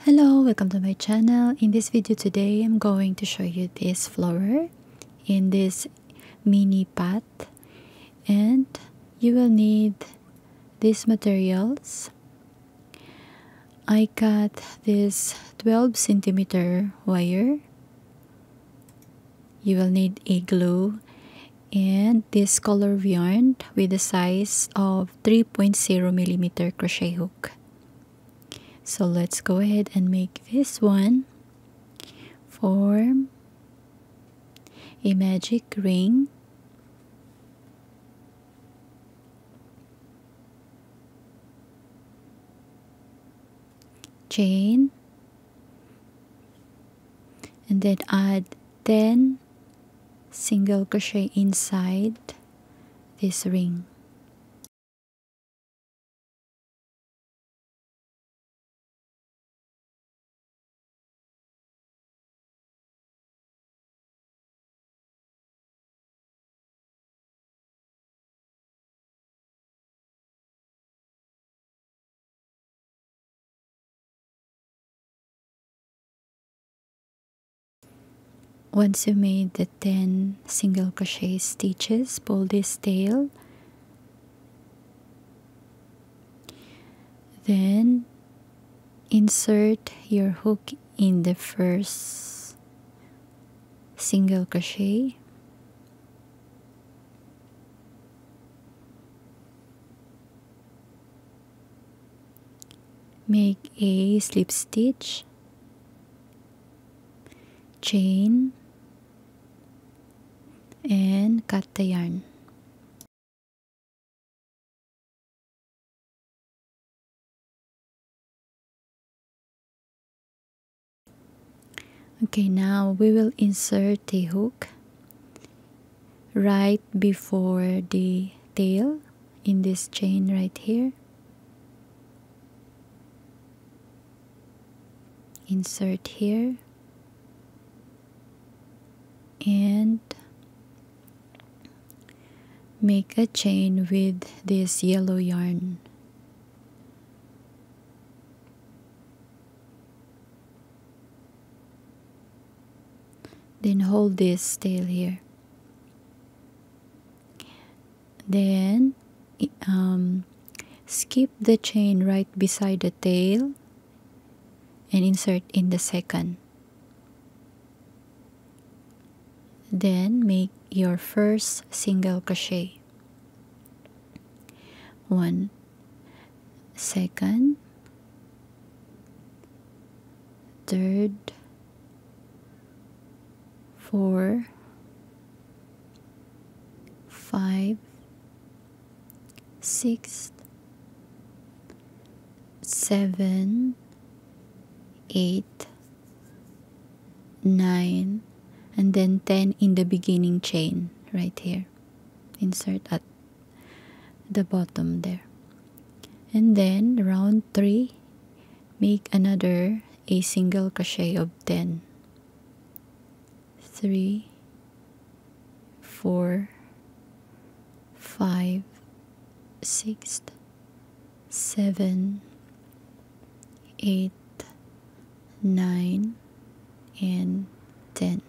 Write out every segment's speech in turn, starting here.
Hello, welcome to my channel. In this video today, I'm going to show you this flower in this mini pot, and you will need these materials. I got this 12 centimeter wire. You will need a glue and this color of yarn with the size of 3.0 millimeter crochet hook. So let's go ahead and make this one. Form a magic ring. Chain. And then add 10 single crochet inside this ring. Once you made the 10 single crochet stitches, pull this tail. Then insert your hook in the first single crochet. Make a slip stitch, chain, and cut the yarn. Okay, now we will insert the hook right before the tail in this chain right here. Insert here and make a chain with this yellow yarn. Then hold this tail here. Then skip the chain right beside the tail and insert in the second. Then make your first single crochet. 1, second, third, 4, 5, 6, 7, 8, 9, and then 10 in the beginning chain right here. Insert at the bottom there. And then round 3, make another a single crochet of 10. 3, 4, 5, 6, 7, 8, 9, and 10.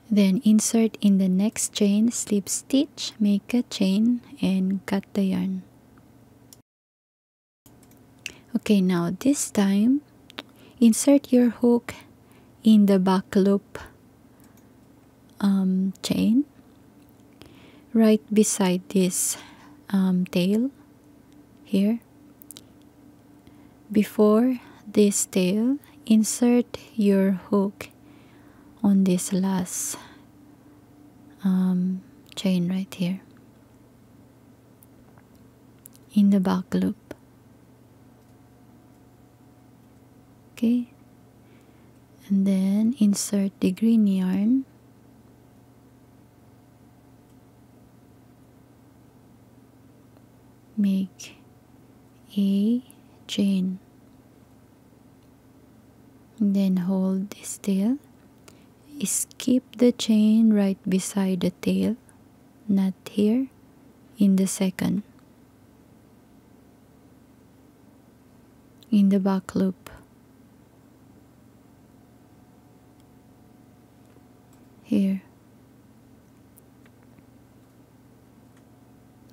Then insert in the next chain, slip stitch, make a chain, and cut the yarn. Okay, now this time, insert your hook in the back loop chain right beside this tail here. Before this tail, insert your hook on this last chain right here in the back loop. Okay, and then insert the green yarn, make a chain, and then hold this tail. Skip the chain right beside the tail, not here, in the second. in the back loop. Here.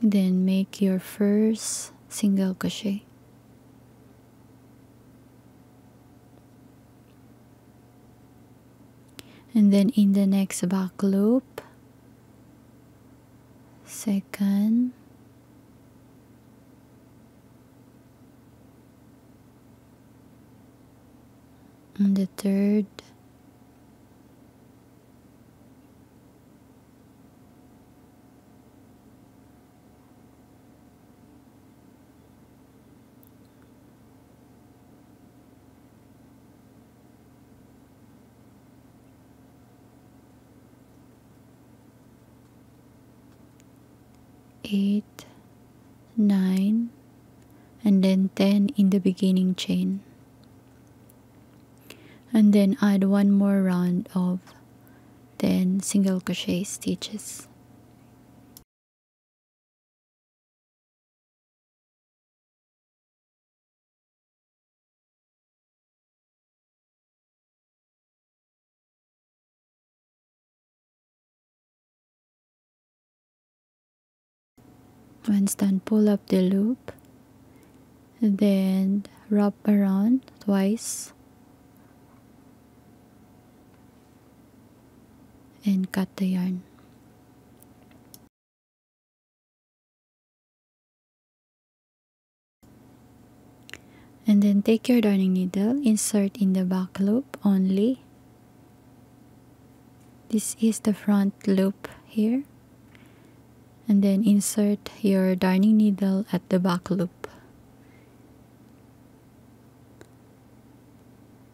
Then make your first single crochet. And then in the next back loop, second, and the third, eight, 9, and then 10 in the beginning chain. And then add one more round of 10 single crochet stitches. Once done, pull up the loop, then wrap around twice and cut the yarn. And then take your darning needle, insert in the back loop only. This is the front loop here. And then insert your darning needle at the back loop.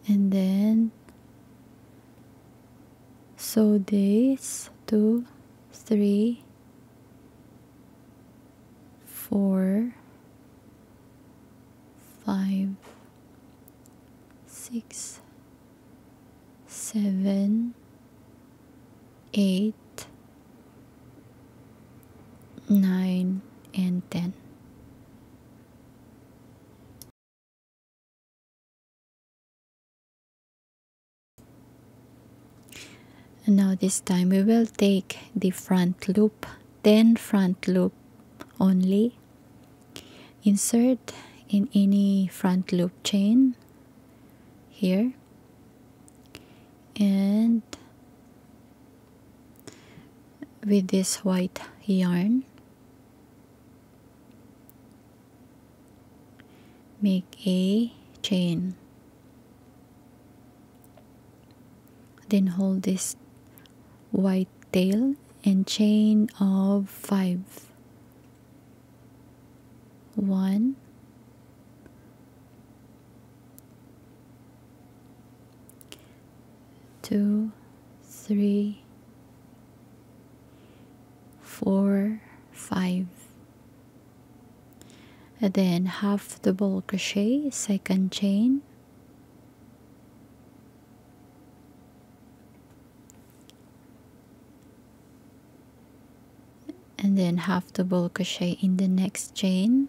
And then sew this 2, 3, 4, 5, 6, 7, 8, 9, and 10. And now this time we will take the front loop, 10 front loop only. Insert in any front loop chain here, and with this white yarn, make a chain. Then hold this white tail and chain of 5. 1, 2, 3, 4, 5. And then half double crochet, second chain, and then half double crochet in the next chain,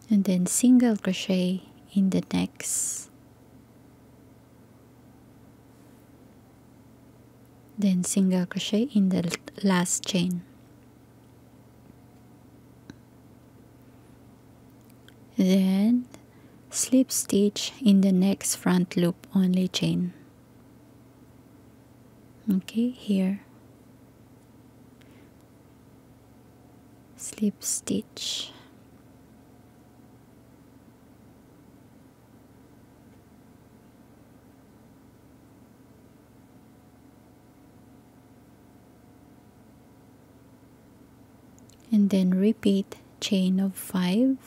and then single crochet in the next, then single crochet in the last chain. Then slip stitch in the next front loop only chain. Okay, here, slip stitch, and then repeat chain of 5,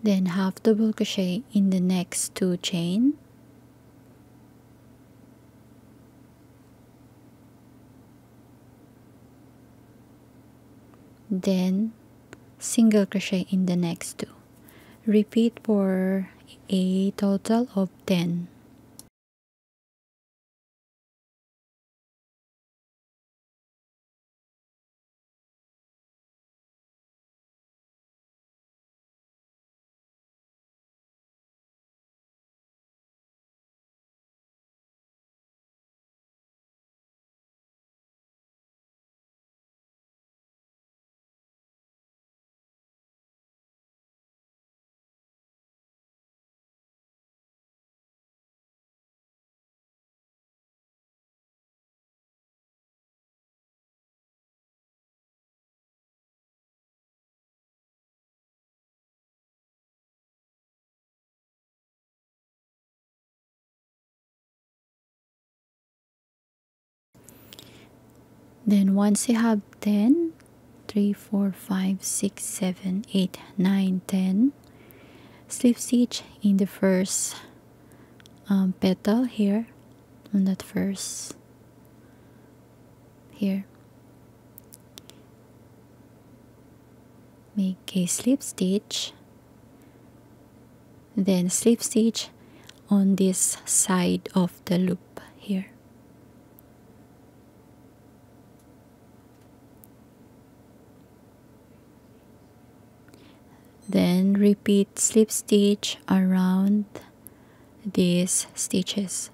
then half double crochet in the next 2 chain, then single crochet in the next 2. Repeat for a total of 10. Then once you have 10, 3, 4, 5, 6, 7, 8, 9, 10, slip stitch in the first petal here, on that first here. Make a slip stitch, then slip stitch on this side of the loop here. Then repeat slip stitch around these stitches.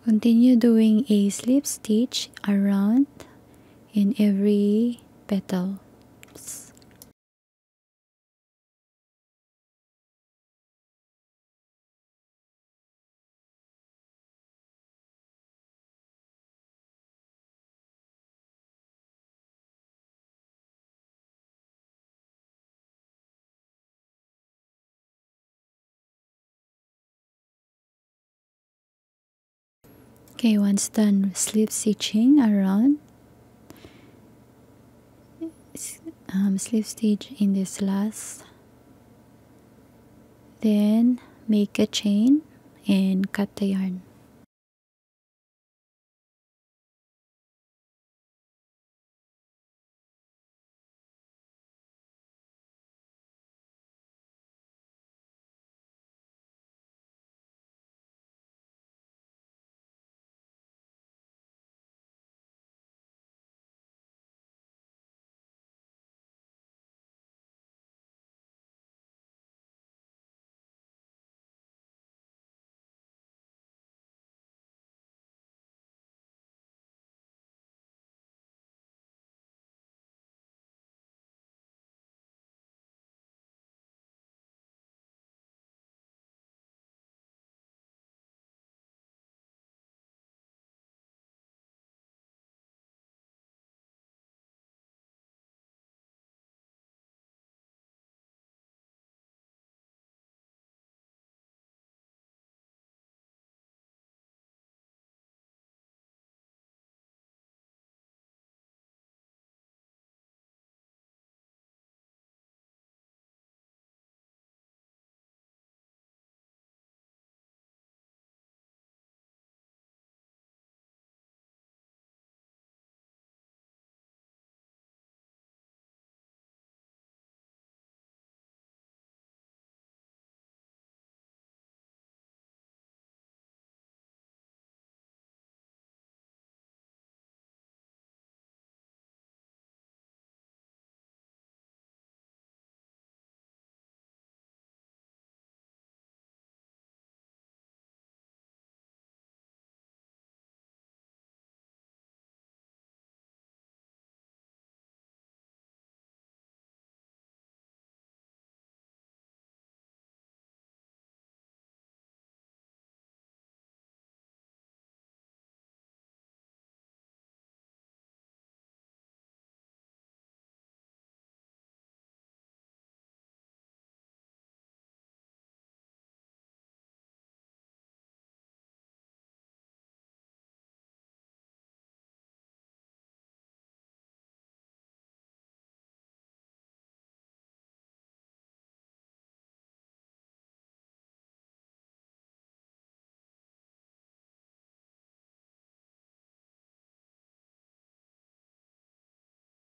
Continue doing a slip stitch around in every petal. Okay, once done slip stitching around, slip stitch in this last, then make a chain and cut the yarn.